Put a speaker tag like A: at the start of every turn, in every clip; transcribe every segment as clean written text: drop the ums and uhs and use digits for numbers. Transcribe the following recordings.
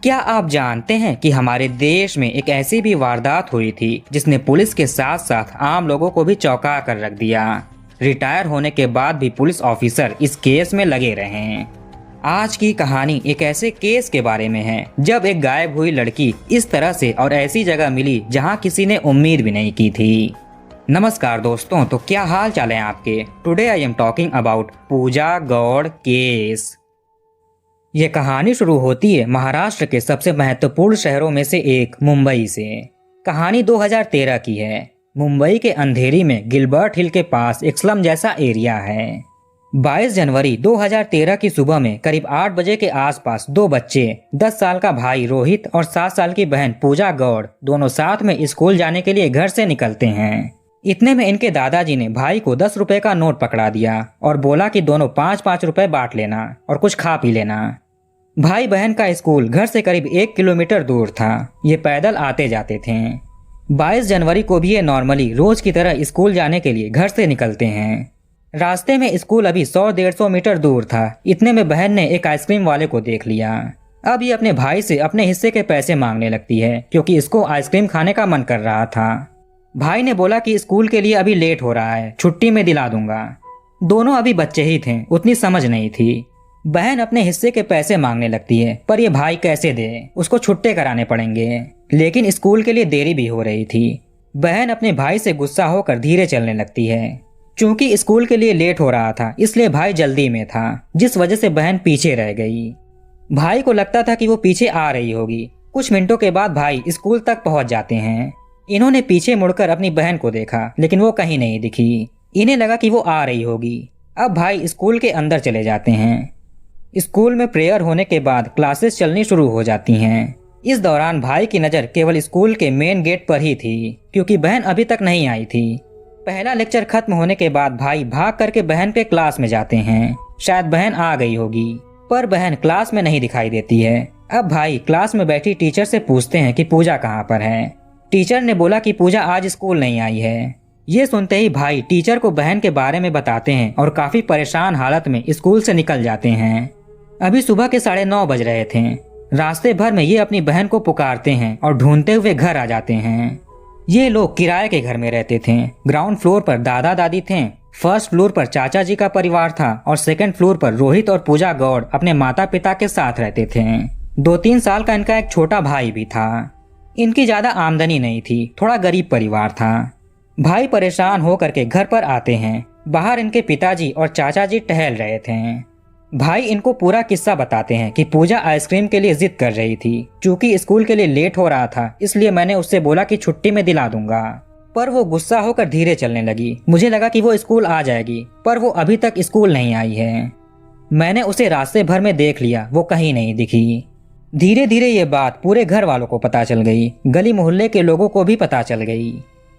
A: क्या आप जानते हैं कि हमारे देश में एक ऐसी भी वारदात हुई थी जिसने पुलिस के साथ साथ आम लोगों को भी चौंका कर रख दिया। रिटायर होने के बाद भी पुलिस ऑफिसर इस केस में लगे रहे। आज की कहानी एक ऐसे केस के बारे में है जब एक गायब हुई लड़की इस तरह से और ऐसी जगह मिली जहां किसी ने उम्मीद भी नहीं की थी। नमस्कार दोस्तों, तो क्या हाल चाल है आपके। Today I am talking about Pooja Gaur case. ये कहानी शुरू होती है महाराष्ट्र के सबसे महत्वपूर्ण शहरों में से एक मुंबई से। कहानी 2013 की है। मुंबई के अंधेरी में गिलबर्ट हिल के पास एक स्लम जैसा एरिया है। 22 जनवरी 2013 की सुबह में करीब 8 बजे के आसपास दो बच्चे, 10 साल का भाई रोहित और 7 साल की बहन पूजा गौड़, दोनों साथ में स्कूल जाने के लिए घर से निकलते हैं। इतने में इनके दादाजी ने भाई को 10 रुपए का नोट पकड़ा दिया और बोला कि दोनों 5-5 रुपए बांट लेना और कुछ खा पी लेना। भाई बहन का स्कूल घर से करीब 1 किलोमीटर दूर था। ये पैदल आते जाते थे। 22 जनवरी को भी ये नॉर्मली रोज की तरह स्कूल जाने के लिए घर से निकलते हैं। रास्ते में स्कूल अभी 100-150 मीटर दूर था। इतने में बहन ने एक आइसक्रीम वाले को देख लिया। अब ये अपने भाई से अपने हिस्से के पैसे मांगने लगती है क्योंकि इसको आइसक्रीम खाने का मन कर रहा था। भाई ने बोला कि स्कूल के लिए अभी लेट हो रहा है, छुट्टी में दिला दूंगा। दोनों अभी बच्चे ही थे, उतनी समझ नहीं थी। बहन अपने हिस्से के पैसे मांगने लगती है, पर ये भाई कैसे दे, उसको छुट्टे कराने पड़ेंगे। लेकिन स्कूल के लिए देरी भी हो रही थी। बहन अपने भाई से गुस्सा होकर धीरे चलने लगती है। चूंकि स्कूल के लिए लेट हो रहा था इसलिए भाई जल्दी में था, जिस वजह से बहन पीछे रह गई। भाई को लगता था कि वो पीछे आ रही होगी। कुछ मिनटों के बाद भाई स्कूल तक पहुंच जाते हैं। इन्होंने पीछे मुड़कर अपनी बहन को देखा, लेकिन वो कहीं नहीं दिखी। इन्हें लगा कि वो आ रही होगी। अब भाई स्कूल के अंदर चले जाते हैं। स्कूल में प्रेयर होने के बाद क्लासेस चलनी शुरू हो जाती हैं। इस दौरान भाई की नज़र केवल स्कूल के मेन गेट पर ही थी, क्योंकि बहन अभी तक नहीं आई थी। पहला लेक्चर खत्म होने के बाद भाई भाग करके बहन के क्लास में जाते हैं। शायद बहन आ गई होगी, पर बहन क्लास में नहीं दिखाई देती है। अब भाई क्लास में बैठी टीचर से पूछते हैं कि पूजा कहाँ पर है। टीचर ने बोला कि पूजा आज स्कूल नहीं आई है। ये सुनते ही भाई टीचर को बहन के बारे में बताते हैं और काफी परेशान हालत में स्कूल से निकल जाते हैं। अभी सुबह के 9:30 बज रहे थे। रास्ते भर में ये अपनी बहन को पुकारते हैं और ढूंढते हुए घर आ जाते हैं। ये लोग किराए के घर में रहते थे। ग्राउंड फ्लोर पर दादा दादी थे, फर्स्ट फ्लोर पर चाचा जी का परिवार था और सेकंड फ्लोर पर रोहित और पूजा गौड़ अपने माता पिता के साथ रहते थे। 2-3 साल का इनका एक छोटा भाई भी था। इनकी ज्यादा आमदनी नहीं थी, थोड़ा गरीब परिवार था। भाई परेशान होकर के घर पर आते हैं। बाहर इनके पिताजी और चाचा जी टहल रहे थे। भाई इनको पूरा किस्सा बताते हैं कि पूजा आइसक्रीम के लिए जिद कर रही थी। चूंकि स्कूल के लिए लेट हो रहा था इसलिए मैंने उससे बोला कि छुट्टी में दिला दूंगा, पर वो गुस्सा होकर धीरे चलने लगी। मुझे लगा कि वो स्कूल आ जाएगी, पर वो अभी तक स्कूल नहीं आई है। मैंने उसे रास्ते भर में देख लिया, वो कहीं नहीं दिखी। धीरे धीरे ये बात पूरे घर वालों को पता चल गई। गली मोहल्ले के लोगों को भी पता चल गई।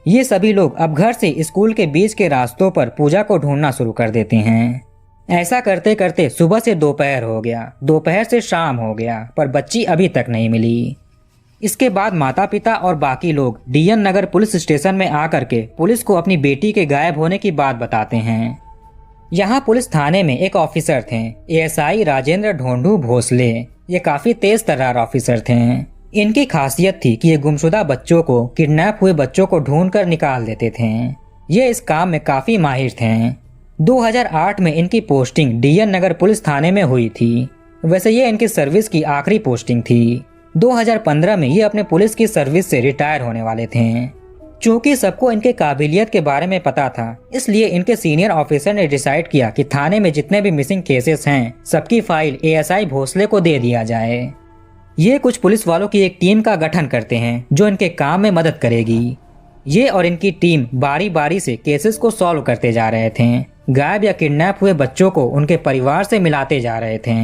A: ये सभी लोग अब घर से स्कूल के बीच के रास्तों पर पूजा को ढूंढना शुरू कर देते हैं। ऐसा करते करते सुबह से दोपहर हो गया, दोपहर से शाम हो गया, पर बच्ची अभी तक नहीं मिली। इसके बाद माता पिता और बाकी लोग डीएन नगर पुलिस स्टेशन में आकर के पुलिस को अपनी बेटी के गायब होने की बात बताते हैं। यहाँ पुलिस थाने में एक ऑफिसर थे, एएसआई राजेंद्र ढोंडू भोसले। ये काफी तेज तर्रार ऑफिसर थे। इनकी खासियत थी कि ये गुमशुदा बच्चों को, किडनैप हुए बच्चों को ढूंढ कर निकाल देते थे। ये इस काम में काफी माहिर थे। 2008 में इनकी पोस्टिंग डीएन नगर पुलिस थाने में हुई थी। वैसे ये इनकी सर्विस की आखिरी पोस्टिंग थी। 2015 में ये अपने पुलिस की सर्विस से रिटायर होने वाले थे। चूंकि सबको इनके काबिलियत के बारे में पता था, इसलिए इनके सीनियर ऑफिसर ने डिसाइड किया कि थाने में जितने भी मिसिंग केसेस हैं सबकी फाइल एएसआई भोसले को दे दिया जाए। ये कुछ पुलिस वालों की एक टीम का गठन करते हैं जो इनके काम में मदद करेगी। ये और इनकी टीम बारी बारी से केसेस को सॉल्व करते जा रहे थे। गायब या किडनैप हुए बच्चों को उनके परिवार से मिलाते जा रहे थे।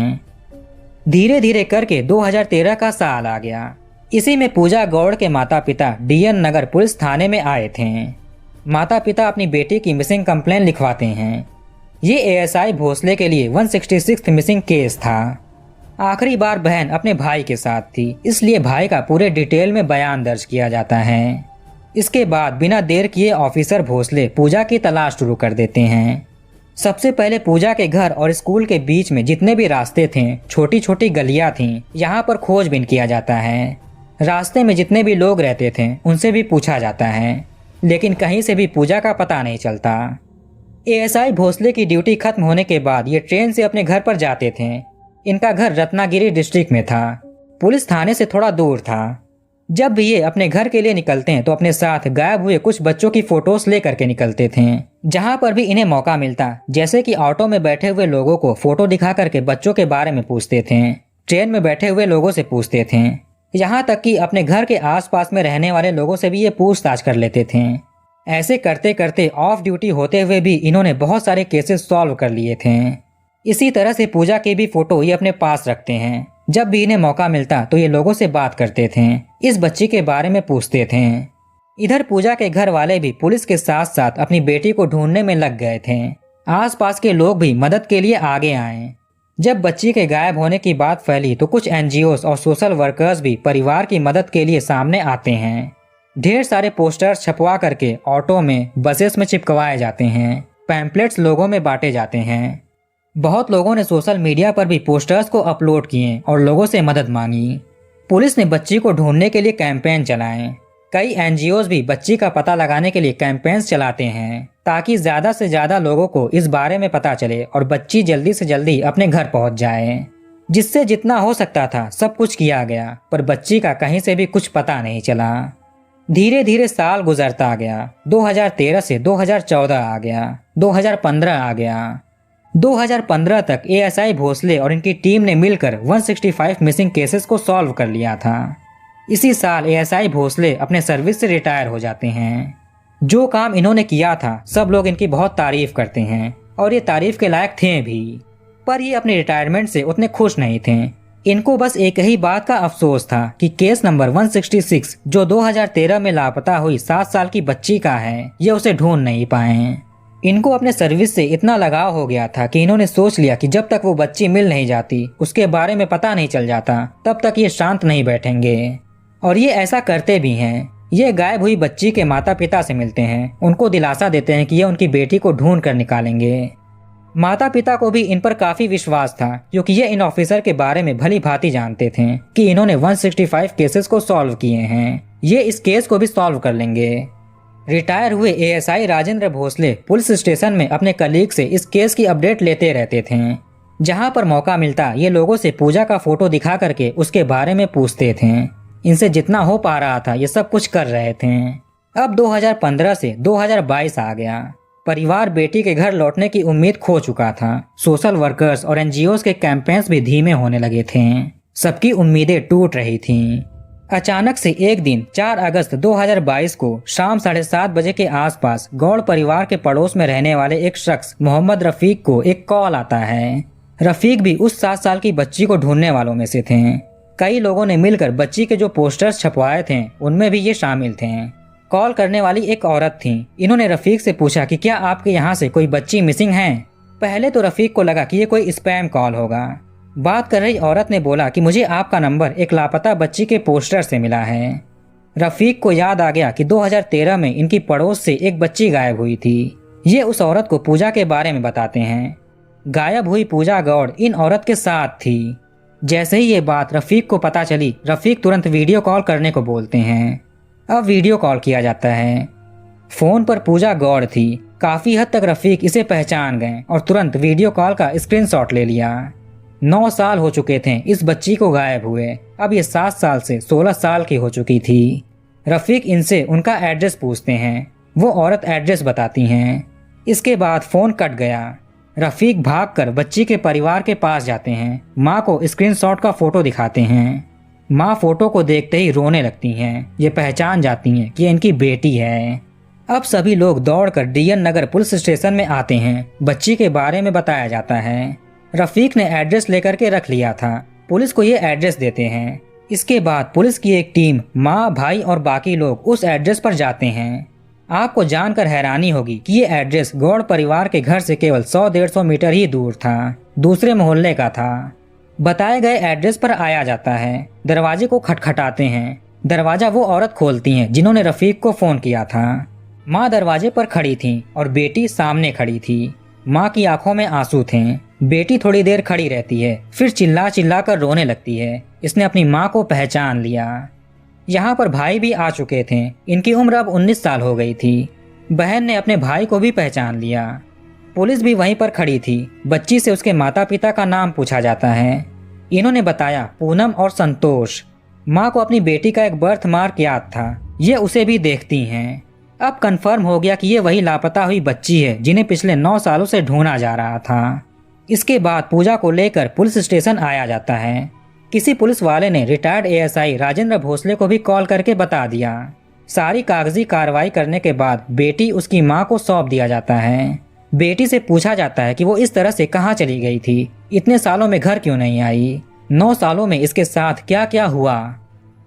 A: धीरे धीरे करके 2013 का साल आ गया। इसी में पूजा गौड़ के माता पिता डीएन नगर पुलिस थाने में आए थे। माता पिता अपनी बेटी की मिसिंग कंप्लेन लिखवाते हैं। ये एएसआई भोसले के लिए 166 मिसिंग केस था। आखिरी बार बहन अपने भाई के साथ थी, इसलिए भाई का पूरे डिटेल में बयान दर्ज किया जाता है। इसके बाद बिना देर किए ऑफिसर भोसले पूजा की तलाश शुरू कर देते हैं। सबसे पहले पूजा के घर और स्कूल के बीच में जितने भी रास्ते थे, छोटी छोटी गलियां थीं, यहाँ पर खोजबीन किया जाता है। रास्ते में जितने भी लोग रहते थे उनसे भी पूछा जाता है, लेकिन कहीं से भी पूजा का पता नहीं चलता। एएसआई भोसले की ड्यूटी खत्म होने के बाद ये ट्रेन से अपने घर पर जाते थे। इनका घर रत्नागिरी डिस्ट्रिक्ट में था, पुलिस थाने से थोड़ा दूर था। जब भी ये अपने घर के लिए निकलते हैं तो अपने साथ गायब हुए कुछ बच्चों की फोटोज लेकर के निकलते थे। जहां पर भी इन्हें मौका मिलता, जैसे कि ऑटो में बैठे हुए लोगों को फोटो दिखा करके बच्चों के बारे में पूछते थे, ट्रेन में बैठे हुए लोगों से पूछते थे, यहाँ तक कि अपने घर के आसपास में रहने वाले लोगों से भी ये पूछताछ कर लेते थे। ऐसे करते करते ऑफ ड्यूटी होते हुए भी इन्होंने बहुत सारे केसेस सॉल्व कर लिए थे। इसी तरह से पूजा की भी फोटो ये अपने पास रखते हैं। जब भी इन्हें मौका मिलता तो ये लोगों से बात करते थे, इस बच्ची के बारे में पूछते थे। इधर पूजा के घर वाले भी पुलिस के साथ साथ अपनी बेटी को ढूंढने में लग गए थे। आसपास के लोग भी मदद के लिए आगे आए। जब बच्ची के गायब होने की बात फैली तो कुछ एनजीओस और सोशल वर्कर्स भी परिवार की मदद के लिए सामने आते हैं। ढेर सारे पोस्टर्स छपवा करके ऑटो में, बसेस में चिपकवाए जाते हैं, पैम्पलेट्स लोगों में बांटे जाते हैं। बहुत लोगों ने सोशल मीडिया पर भी पोस्टर्स को अपलोड किए और लोगों से मदद मांगी। पुलिस ने बच्ची को ढूंढने के लिए कैंपेन चलाए। कई एनजीओज भी बच्ची का पता लगाने के लिए कैंपेन्स चलाते हैं ताकि ज्यादा से ज्यादा लोगों को इस बारे में पता चले और बच्ची जल्दी से जल्दी अपने घर पहुंच जाए। जिससे जितना हो सकता था सब कुछ किया गया, पर बच्ची का कहीं से भी कुछ पता नहीं चला। धीरे धीरे साल गुजरता गया। 2013 से 2014 आ गया, 2015 आ गया। 2015 तक एएसआई भोसले और इनकी टीम ने मिलकर 165 मिसिंग केसेस को सॉल्व कर लिया था। इसी साल एएसआई भोसले अपने सर्विस से रिटायर हो जाते हैं। जो काम इन्होंने किया था सब लोग इनकी बहुत तारीफ करते हैं और ये तारीफ के लायक थे भी, पर ये अपने रिटायरमेंट से उतने खुश नहीं थे। इनको बस एक ही बात का अफसोस था कि केस नंबर 166 जो 2013 में लापता हुई 7 साल की बच्ची का है, ये उसे ढूंढ नहीं पाए। इनको अपने सर्विस से इतना लगाव हो गया था कि इन्होंने सोच लिया कि जब तक वो बच्ची मिल नहीं जाती, उसके बारे में पता नहीं चल जाता, तब तक ये शांत नहीं बैठेंगे। और ये ऐसा करते भी हैं। ये गायब हुई बच्ची के माता पिता से मिलते हैं, उनको दिलासा देते हैं कि ये उनकी बेटी को ढूंढ कर निकालेंगे। माता पिता को भी इन पर काफी विश्वास था, क्योंकि ये इन ऑफिसर के बारे में भली भांति जानते थे कि इन्होंने 165 केसेस को सॉल्व किए हैं, ये इस केस को भी सॉल्व कर लेंगे। रिटायर हुए ASI Rajendra Bhosale police station में अपने कलीग से इस केस की अपडेट लेते रहते थे। जहां पर मौका मिलता ये लोगों से पूजा का फोटो दिखा करके उसके बारे में पूछते थे। इनसे जितना हो पा रहा था ये सब कुछ कर रहे थे। अब 2015 से 2022 आ गया। परिवार बेटी के घर लौटने की उम्मीद खो चुका था। सोशल वर्कर्स और एनजीओज के कैंपेन्स भी धीमे होने लगे थे। सबकी उम्मीदें टूट रही थीं। अचानक से एक दिन 4 अगस्त 2022 को शाम 7:30 बजे के आसपास गौड़ परिवार के पड़ोस में रहने वाले एक शख्स मोहम्मद रफीक को एक कॉल आता है। रफीक भी उस 7 साल की बच्ची को ढूंढने वालों में से थे। कई लोगों ने मिलकर बच्ची के जो पोस्टर्स छपवाए थे उनमें भी ये शामिल थे। कॉल करने वाली एक औरत थी। इन्होंने रफीक से पूछा कि क्या आपके यहाँ से कोई बच्ची मिसिंग है। पहले तो रफीक को लगा कि ये कोई स्पैम कॉल होगा। बात कर रही औरत ने बोला कि मुझे आपका नंबर एक लापता बच्ची के पोस्टर से मिला है। रफीक को याद आ गया कि 2013 में इनकी पड़ोस से एक बच्ची गायब हुई थी। ये उस औरत को पूजा के बारे में बताते हैं। गायब हुई पूजा गौड़ इन औरत के साथ थी। जैसे ही ये बात रफीक को पता चली, रफीक तुरंत वीडियो कॉल करने को बोलते हैं। अब वीडियो कॉल किया जाता है। फोन पर पूजा गौड़ थी। काफी हद तक रफीक इसे पहचान गए और तुरंत वीडियो कॉल का स्क्रीनशॉट ले लिया। 9 साल हो चुके थे इस बच्ची को गायब हुए। अब ये 7 साल से 16 साल की हो चुकी थी। रफीक इनसे उनका एड्रेस पूछते हैं। वो औरत एड्रेस बताती हैं। इसके बाद फोन कट गया। रफीक भागकर बच्ची के परिवार के पास जाते हैं। माँ को स्क्रीनशॉट का फोटो दिखाते हैं। माँ फोटो को देखते ही रोने लगती हैं। ये पहचान जाती हैं कि इनकी बेटी है। अब सभी लोग दौड़कर डीएन नगर पुलिस स्टेशन में आते हैं। बच्ची के बारे में बताया जाता है। रफीक ने एड्रेस लेकर के रख लिया था। पुलिस को ये एड्रेस देते हैं। इसके बाद पुलिस की एक टीम, माँ, भाई और बाकी लोग उस एड्रेस पर जाते हैं। आपको जानकर हैरानी होगी कि ये एड्रेस गौड़ परिवार के घर से केवल 100-150 मीटर ही दूर था, दूसरे मोहल्ले का था। बताए गए एड्रेस पर आया जाता है। दरवाजे को खटखटाते हैं। दरवाजा वो औरत खोलती हैं जिन्होंने रफीक को फोन किया था। माँ दरवाजे पर खड़ी थी और बेटी सामने खड़ी थी। माँ की आंखों में आंसू थे। बेटी थोड़ी देर खड़ी रहती है, फिर चिल्ला चिल्ला कर रोने लगती है। इसने अपनी माँ को पहचान लिया। यहाँ पर भाई भी आ चुके थे। इनकी उम्र अब 19 साल हो गई थी। बहन ने अपने भाई को भी पहचान लिया। पुलिस भी वहीं पर खड़ी थी। बच्ची से उसके माता पिता का नाम पूछा जाता है। इन्होंने बताया पूनम और संतोष। माँ को अपनी बेटी का एक बर्थ मार्क याद था, ये उसे भी देखती हैं। अब कंफर्म हो गया कि ये वही लापता हुई बच्ची है जिन्हें पिछले 9 सालों से ढूंढा जा रहा था। इसके बाद पूजा को लेकर पुलिस स्टेशन आया जाता है। किसी पुलिस वाले ने रिटायर्ड एएसआई राजेंद्र भोसले को भी कॉल करके बता दिया। सारी कागजी कार्रवाई करने के बाद बेटी उसकी माँ को सौंप दिया जाता है। बेटी से पूछा जाता है कि वो इस तरह से कहाँ चली गई थी, इतने सालों में घर क्यों नहीं आई, 9 सालों में इसके साथ क्या क्या हुआ।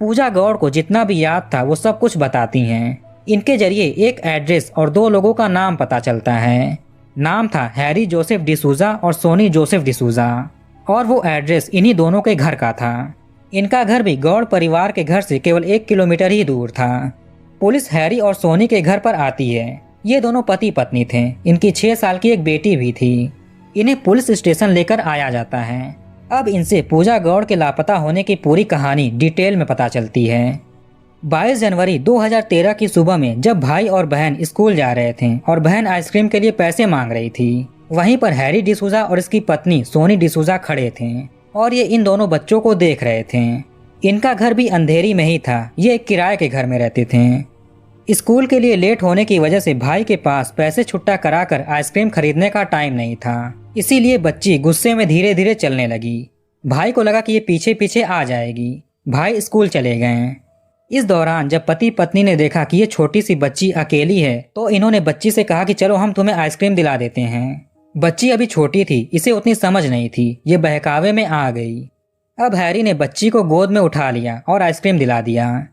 A: पूजा गौड़ को जितना भी याद था वो सब कुछ बताती हैं। इनके जरिए एक एड्रेस और 2 लोगों का नाम पता चलता है। नाम था हैरी जोसेफ डिसूजा और सोनी जोसेफ डिसूजा, और वो एड्रेस इन्हीं दोनों के घर का था। इनका घर भी गौड़ परिवार के घर से केवल 1 किलोमीटर ही दूर था। पुलिस हैरी और सोनी के घर पर आती है। ये दोनों पति पत्नी थे। इनकी 6 साल की एक बेटी भी थी। इन्हें पुलिस स्टेशन लेकर आया जाता है। अब इनसे पूजा गौड़ के लापता होने की पूरी कहानी डिटेल में पता चलती है। 22 जनवरी 2013 की सुबह में जब भाई और बहन स्कूल जा रहे थे और बहन आइसक्रीम के लिए पैसे मांग रही थी, वहीं पर हैरी डिसूजा और इसकी पत्नी सोनी डिसूजा खड़े थे और ये इन दोनों बच्चों को देख रहे थे। इनका घर भी अंधेरी में ही था। ये एक किराए के घर में रहते थे। स्कूल के लिए लेट होने की वजह से भाई के पास पैसे छुट्टा कराकर आइसक्रीम खरीदने का टाइम नहीं था, इसीलिए बच्ची गुस्से में धीरे धीरे चलने लगी। भाई को लगा कि ये पीछे पीछे आ जाएगी। भाई स्कूल चले गए। इस दौरान जब पति पत्नी ने देखा कि ये छोटी सी बच्ची अकेली है, तो इन्होंने बच्ची से कहा कि चलो हम तुम्हें आइसक्रीम दिला देते हैं। बच्ची अभी छोटी थी, इसे उतनी समझ नहीं थी। ये बहकावे में आ गई। अब हैरी ने बच्ची को गोद में उठा लिया और आइसक्रीम दिला दिया।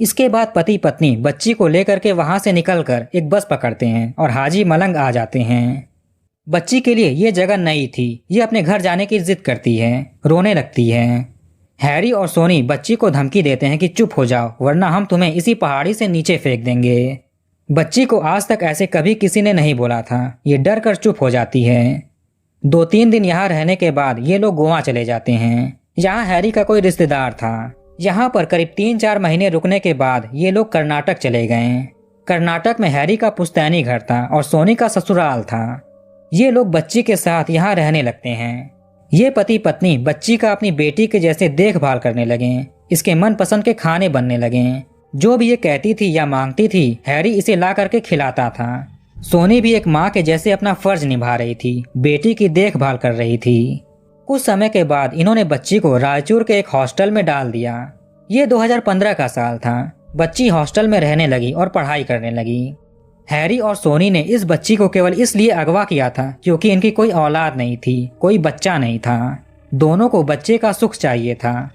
A: इसके बाद पति पत्नी बच्ची को लेकर के वहां से निकलकर एक बस पकड़ते हैं और हाजी मलंग आ जाते हैं। बच्ची के लिए ये जगह नई थी। ये अपने घर जाने की जिद करती है, रोने लगती है। हैरी और सोनी बच्ची को धमकी देते हैं कि चुप हो जाओ वरना हम तुम्हें इसी पहाड़ी से नीचे फेंक देंगे। बच्ची को आज तक ऐसे कभी किसी ने नहीं बोला था। ये डर कर चुप हो जाती है। 2-3 दिन यहाँ रहने के बाद ये लोग गोवा चले जाते हैं। यहाँ हैरी का कोई रिश्तेदार था। यहाँ पर करीब 3-4 महीने रुकने के बाद ये लोग कर्नाटक चले गए। कर्नाटक में हैरी का पुश्तैनी घर था और सोनी का ससुराल था। ये लोग बच्ची के साथ यहाँ रहने लगते हैं। ये पति पत्नी बच्ची का अपनी बेटी के जैसे देखभाल करने लगे। इसके मनपसंद के खाने बनने लगे। जो भी ये कहती थी या मांगती थी, हैरी इसे ला करके खिलाता था। सोनी भी एक माँ के जैसे अपना फर्ज निभा रही थी, बेटी की देखभाल कर रही थी। कुछ समय के बाद इन्होंने बच्ची को रायचूर के एक हॉस्टल में डाल दिया। ये 2015 का साल था। बच्ची हॉस्टल में रहने लगी और पढ़ाई करने लगी। हैरी और सोनी ने इस बच्ची को केवल इसलिए अगवा किया था क्योंकि इनकी कोई औलाद नहीं थी, कोई बच्चा नहीं था। दोनों को बच्चे का सुख चाहिए था।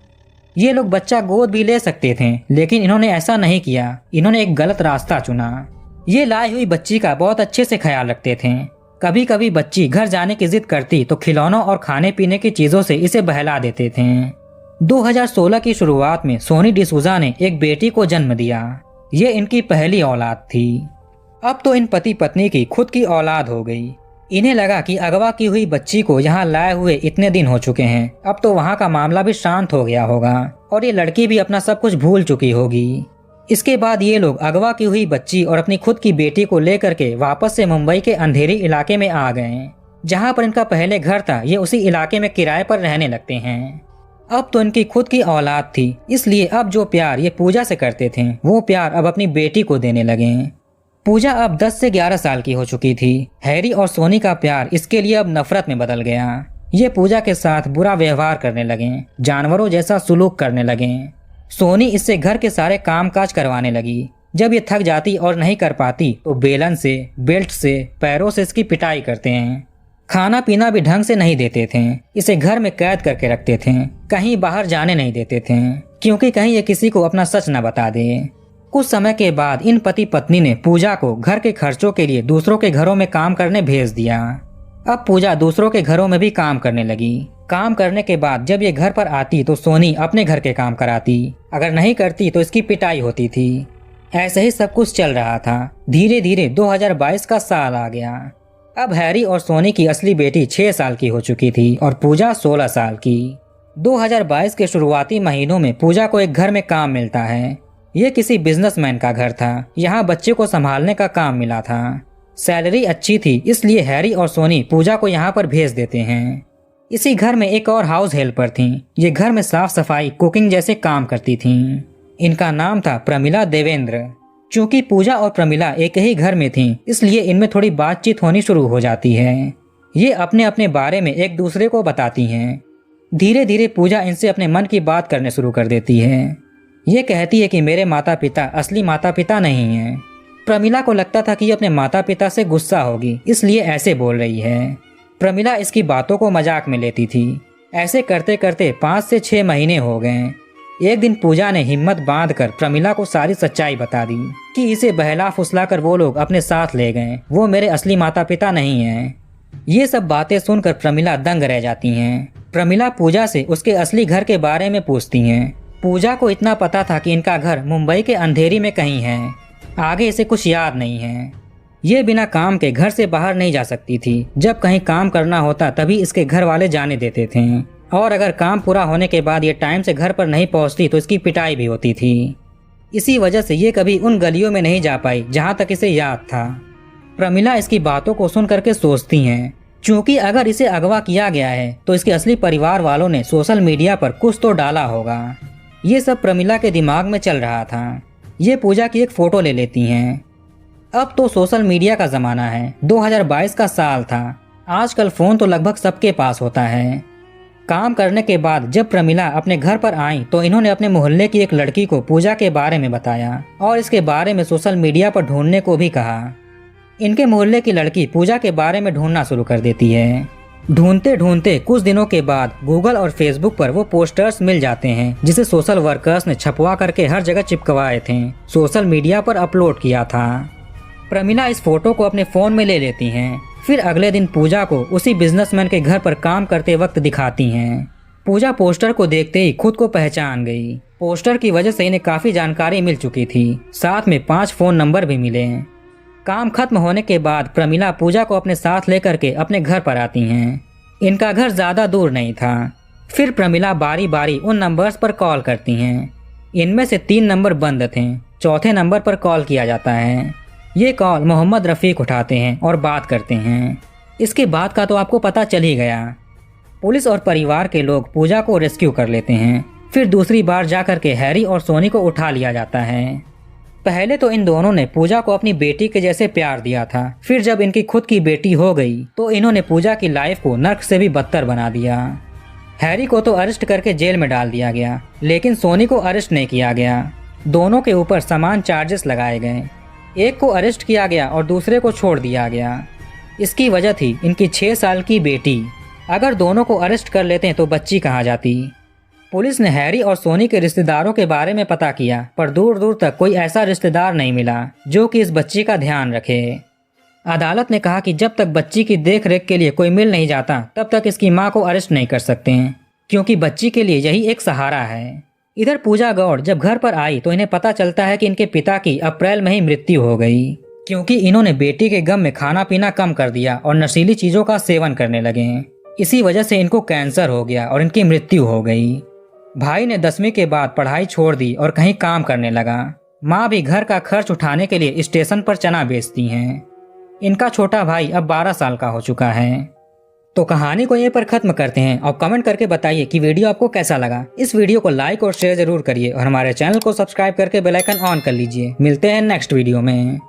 A: ये लोग बच्चा गोद भी ले सकते थे, लेकिन इन्होंने ऐसा नहीं किया। इन्होंने एक गलत रास्ता चुना। ये लाई हुई बच्ची का बहुत अच्छे से ख्याल रखते थे। कभी कभी बच्ची घर जाने की जिद करती तो खिलौनों और खाने पीने की चीजों से इसे बहला देते थे। 2016 की शुरुआत में सोनी डिसूजा ने एक बेटी को जन्म दिया। ये इनकी पहली औलाद थी। अब तो इन पति पत्नी की खुद की औलाद हो गई। इन्हें लगा कि अगवा की हुई बच्ची को यहाँ लाए हुए इतने दिन हो चुके हैं, अब तो वहाँ का मामला भी शांत हो गया होगा और ये लड़की भी अपना सब कुछ भूल चुकी होगी। इसके बाद ये लोग अगवा की हुई बच्ची और अपनी खुद की बेटी को लेकर के वापस से मुंबई के अंधेरी इलाके में आ गए। जहाँ पर इनका पहले घर था, ये उसी इलाके में किराए पर रहने लगते हैं। अब तो इनकी खुद की औलाद थी, इसलिए अब जो प्यार ये पूजा से करते थे, वो प्यार अब अपनी बेटी को देने लगे। पूजा अब 10 से 11 साल की हो चुकी थी। हैरी और सोनी का प्यार इसके लिए अब नफरत में बदल गया। ये पूजा के साथ बुरा व्यवहार करने लगे, जानवरों जैसा सुलूक करने लगे। सोनी इससे घर के सारे कामकाज करवाने लगी। जब ये थक जाती और नहीं कर पाती तो बेलन से, बेल्ट से, पैरों से इसकी पिटाई करते हैं। खाना पीना भी ढंग से नहीं देते थे। इसे घर में कैद करके रखते थे। कहीं बाहर जाने नहीं देते थे क्योंकि कहीं ये किसी को अपना सच न बता दे। कुछ समय के बाद इन पति पत्नी ने पूजा को घर के खर्चों के लिए दूसरों के घरों में काम करने भेज दिया। अब पूजा दूसरों के घरों में भी काम करने लगी। काम करने के बाद जब ये घर पर आती तो सोनी अपने घर के काम कराती, अगर नहीं करती तो इसकी पिटाई होती थी। ऐसे ही सब कुछ चल रहा था। धीरे धीरे 2022 का साल आ गया। अब हैरी और सोनी की असली बेटी 6 साल की हो चुकी थी और पूजा 16 साल की। 2022 के शुरुआती महीनों में पूजा को एक घर में काम मिलता है। ये किसी बिजनेसमैन का घर था। यहाँ बच्चे को संभालने का काम मिला था। सैलरी अच्छी थी, इसलिए हैरी और सोनी पूजा को यहाँ पर भेज देते हैं। इसी घर में एक और हाउस हेल्पर थीं। ये घर में साफ सफाई, कुकिंग जैसे काम करती थीं। इनका नाम था प्रमिला देवेंद्र। चूंकि पूजा और प्रमिला एक ही घर में थीं, इसलिए इनमें थोड़ी बातचीत होनी शुरू हो जाती है। ये अपने अपने बारे में एक दूसरे को बताती हैं। धीरे धीरे पूजा इनसे अपने मन की बात करने शुरू कर देती है। ये कहती है कि मेरे माता पिता असली माता पिता नहीं हैं। प्रमिला को लगता था कि ये अपने माता पिता से गुस्सा होगी, इसलिए ऐसे बोल रही है। प्रमिला इसकी बातों को मजाक में लेती थी। ऐसे करते करते 5 से 6 महीने हो गए। एक दिन पूजा ने हिम्मत बांधकर प्रमिला को सारी सच्चाई बता दी कि इसे बहला फुसलाकर वो लोग अपने साथ ले गए। वो मेरे असली माता पिता नहीं हैं। ये सब बातें सुनकर प्रमिला दंग रह जाती हैं। प्रमिला पूजा से उसके असली घर के बारे में पूछती हैं। पूजा को इतना पता था कि इनका घर मुंबई के अंधेरी में कहीं है। आगे इसे कुछ याद नहीं है। ये बिना काम के घर से बाहर नहीं जा सकती थी। जब कहीं काम करना होता तभी इसके घर वाले जाने देते थे, और अगर काम पूरा होने के बाद ये टाइम से घर पर नहीं पहुंचती तो इसकी पिटाई भी होती थी। इसी वजह से ये कभी उन गलियों में नहीं जा पाई जहां तक इसे याद था। प्रमिला इसकी बातों को सुन करके सोचती हैं, क्योंकि अगर इसे अगवा किया गया है तो इसके असली परिवार वालों ने सोशल मीडिया पर कुछ तो डाला होगा। ये सब प्रमिला के दिमाग में चल रहा था। ये पूजा की एक फोटो ले लेती हैं। अब तो सोशल मीडिया का ज़माना है। 2022 का साल था। आजकल फ़ोन तो लगभग सबके पास होता है। काम करने के बाद जब प्रमिला अपने घर पर आई तो इन्होंने अपने मोहल्ले की एक लड़की को पूजा के बारे में बताया और इसके बारे में सोशल मीडिया पर ढूंढने को भी कहा। इनके मोहल्ले की लड़की पूजा के बारे में ढूंढना शुरू कर देती है। ढूंढते ढूंढते कुछ दिनों के बाद गूगल और फेसबुक पर वो पोस्टर्स मिल जाते हैं जिसे सोशल वर्कर्स ने छपवा करके हर जगह चिपकवाए थे, सोशल मीडिया पर अपलोड किया था। प्रमिला इस फोटो को अपने फ़ोन में ले लेती हैं। फिर अगले दिन पूजा को उसी बिजनेसमैन के घर पर काम करते वक्त दिखाती हैं। पूजा पोस्टर को देखते ही खुद को पहचान गई। पोस्टर की वजह से इन्हें काफ़ी जानकारी मिल चुकी थी, साथ में 5 फ़ोन नंबर भी मिले। काम खत्म होने के बाद प्रमिला पूजा को अपने साथ लेकर के अपने घर पर आती हैं। इनका घर ज़्यादा दूर नहीं था। फिर प्रमिला बारी बारी उन नंबर्स पर कॉल करती हैं। इनमें से 3 नंबर बंद थे। चौथे नंबर पर कॉल किया जाता है। ये कॉल मोहम्मद रफ़ीक उठाते हैं और बात करते हैं। इसके बाद का तो आपको पता चल ही गया। पुलिस और परिवार के लोग पूजा को रेस्क्यू कर लेते हैं। फिर दूसरी बार जाकर के हैरी और सोनी को उठा लिया जाता है। पहले तो इन दोनों ने पूजा को अपनी बेटी के जैसे प्यार दिया था। फिर जब इनकी खुद की बेटी हो गई तो इन्होंने पूजा की लाइफ को नर्क से भी बदतर बना दिया। हैरी को तो अरेस्ट करके जेल में डाल दिया गया, लेकिन सोनी को अरेस्ट नहीं किया गया। दोनों के ऊपर समान चार्जेस लगाए गए। एक को अरेस्ट किया गया और दूसरे को छोड़ दिया गया। इसकी वजह थी इनकी 6 साल की बेटी। अगर दोनों को अरेस्ट कर लेते तो बच्ची कहाँ जाती। पुलिस ने हैरी और सोनी के रिश्तेदारों के बारे में पता किया, पर दूर दूर तक कोई ऐसा रिश्तेदार नहीं मिला जो कि इस बच्ची का ध्यान रखे। अदालत ने कहा कि जब तक बच्ची की देख रेख के लिए कोई मिल नहीं जाता तब तक इसकी मां को अरेस्ट नहीं कर सकते हैं, क्योंकि बच्ची के लिए यही एक सहारा है। इधर पूजा गौड़ जब घर पर आई तो इन्हें पता चलता है कि इनके पिता की अप्रैल में ही मृत्यु हो गई, क्योंकि इन्होंने बेटी के गम में खाना पीना कम कर दिया और नशीली चीजों का सेवन करने लगे। इसी वजह से इनको कैंसर हो गया और इनकी मृत्यु हो गई। भाई ने 10वीं के बाद पढ़ाई छोड़ दी और कहीं काम करने लगा। माँ भी घर का खर्च उठाने के लिए स्टेशन पर चना बेचती हैं। इनका छोटा भाई अब 12 साल का हो चुका है। तो कहानी को यहीं पर खत्म करते हैं और कमेंट करके बताइए कि वीडियो आपको कैसा लगा। इस वीडियो को लाइक और शेयर जरूर करिए और हमारे चैनल को सब्सक्राइब करके बेल आइकन ऑन कर लीजिए। मिलते हैं नेक्स्ट वीडियो में।